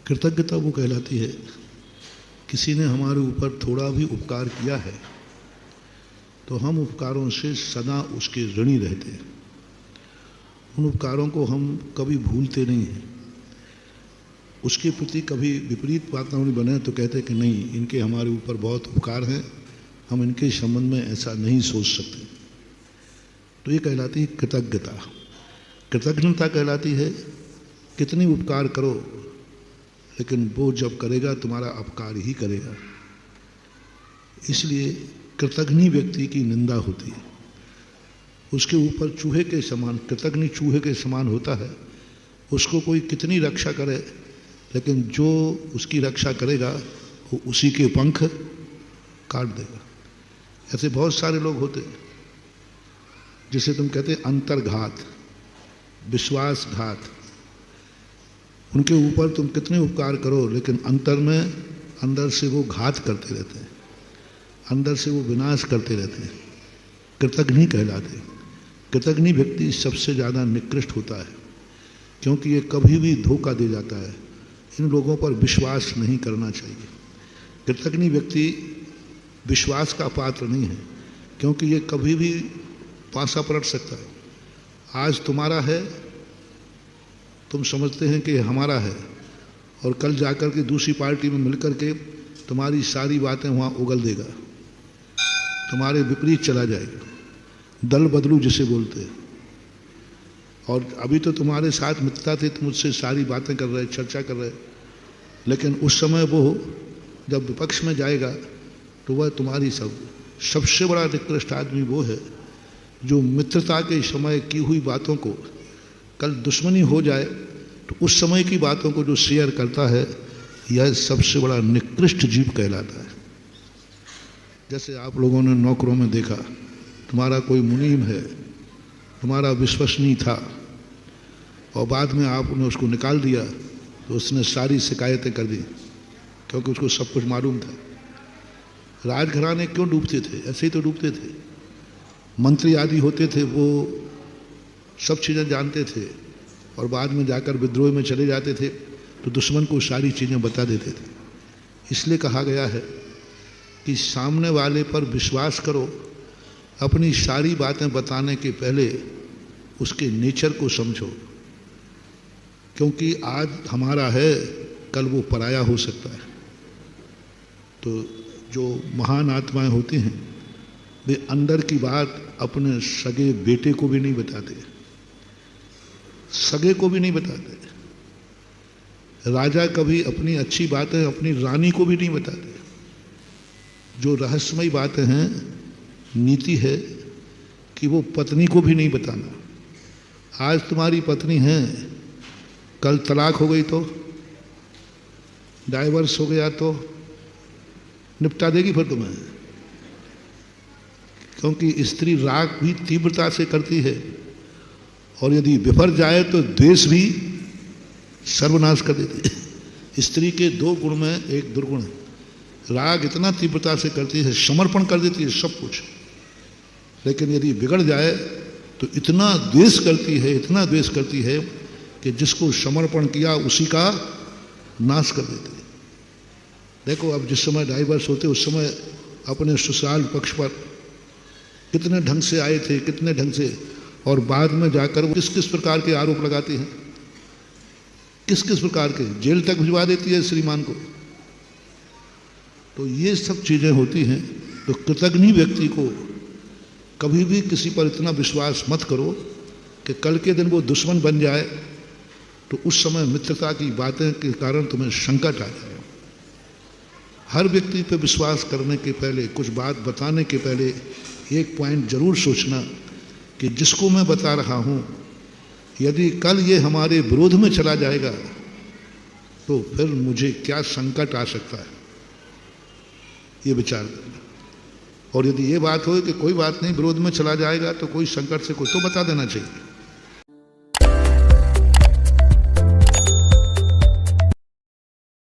कृतज्ञता वो कहलाती है किसी ने हमारे ऊपर थोड़ा भी उपकार किया है तो हम उपकारों से सदा उसके ऋणी रहते हैं। उन उपकारों को हम कभी भूलते नहीं हैं। उसके प्रति कभी विपरीत वातावरण बने तो कहते कि नहीं, इनके हमारे ऊपर बहुत उपकार हैं, हम इनके संबंध में ऐसा नहीं सोच सकते। तो ये कहलाती है कृतज्ञता। कृतज्ञता कहलाती है कितनी उपकार करो लेकिन वो जब करेगा तुम्हारा अपकार ही करेगा। इसलिए कृतज्ञ व्यक्ति की निंदा होती है। उसके ऊपर चूहे के समान, कृतज्ञ चूहे के समान होता है। उसको कोई कितनी रक्षा करे लेकिन जो उसकी रक्षा करेगा वो उसी के पंख काट देगा। ऐसे बहुत सारे लोग होते हैं जिसे तुम कहते हैं अंतर्घात, विश्वासघात। उनके ऊपर तुम कितने उपकार करो लेकिन अंदर से वो घात करते रहते हैं, अंदर से वो विनाश करते रहते हैं। कृतज्ञ कहलाते। कृतज्ञ व्यक्ति सबसे ज़्यादा निकृष्ट होता है क्योंकि ये कभी भी धोखा दे जाता है। इन लोगों पर विश्वास नहीं करना चाहिए। कृतज्ञ व्यक्ति विश्वास का पात्र नहीं है क्योंकि ये कभी भी पासा पलट सकता है। आज तुम्हारा है, तुम समझते हैं कि हमारा है, और कल जाकर के दूसरी पार्टी में मिलकर के तुम्हारी सारी बातें वहाँ उगल देगा, तुम्हारे विपरीत चला जाएगा। दल बदलू जिसे बोलते हैं। और अभी तो तुम्हारे साथ मित्रता थी, तुम मुझसे सारी बातें कर रहे, चर्चा कर रहे, लेकिन उस समय वो जब विपक्ष में जाएगा तो वह तुम्हारी सबसे बड़ा निकृष्ट आदमी वो है जो मित्रता के समय की हुई बातों को कल दुश्मनी हो जाए तो उस समय की बातों को जो शेयर करता है, यह सबसे बड़ा निकृष्ट जीव कहलाता है। जैसे आप लोगों ने नौकरों में देखा, तुम्हारा कोई मुनीम है, तुम्हारा विश्वसनीय था, और बाद में आपने उसको निकाल दिया तो उसने सारी शिकायतें कर दी क्योंकि उसको सब कुछ मालूम था। राजघराने क्यों डूबते थे? ऐसे ही तो डूबते थे। मंत्री आदि होते थे, वो सब चीज़ें जानते थे और बाद में जाकर विद्रोह में चले जाते थे तो दुश्मन को सारी चीज़ें बता देते थे। इसलिए कहा गया है कि सामने वाले पर विश्वास करो, अपनी सारी बातें बताने के पहले उसके नेचर को समझो, क्योंकि आज हमारा है, कल वो पराया हो सकता है। तो जो महान आत्माएं होती हैं वे अंदर की बात अपने सगे बेटे को भी नहीं बताते, सगे को भी नहीं बताते। राजा कभी अपनी अच्छी बातें अपनी रानी को भी नहीं बताते। जो रहस्यमय बातें हैं, नीति है कि वो पत्नी को भी नहीं बताना। आज तुम्हारी पत्नी है, कल तलाक हो गई तो, डाइवर्स हो गया तो निपटा देगी फिर तुम्हें, क्योंकि स्त्री राग भी तीव्रता से करती है और यदि विफर जाए तो द्वेष भी सर्वनाश कर देती है। स्त्री के दो गुण में एक दुर्गुण है। राग इतना तीव्रता से करती है, समर्पण कर देती है सब कुछ, लेकिन यदि बिगड़ जाए तो इतना द्वेष करती है, इतना द्वेष करती है कि जिसको समर्पण किया उसी का नाश कर देती है। देखो अब जिस समय डाइवर्स होते उस समय अपने ससुराल पक्ष पर कितने ढंग से आए थे, कितने ढंग से, और बाद में जाकर वो किस किस प्रकार के आरोप लगाती हैं, किस किस प्रकार के, जेल तक भिजवा देती है श्रीमान को। तो ये सब चीज़ें होती हैं। तो कृतज्ञ व्यक्ति को कभी भी किसी पर इतना विश्वास मत करो कि कल के दिन वो दुश्मन बन जाए तो उस समय मित्रता की बातें के कारण तुम्हें संकट आ जाए। हर व्यक्ति पर विश्वास करने के पहले, कुछ बात बताने के पहले एक पॉइंट जरूर सोचना कि जिसको मैं बता रहा हूँ यदि कल ये हमारे विरोध में चला जाएगा तो फिर मुझे क्या संकट आ सकता है, ये विचार करना। और यदि ये बात हो कि कोई बात नहीं, विरोध में चला जाएगा तो कोई संकट से कोई तो बता देना चाहिए।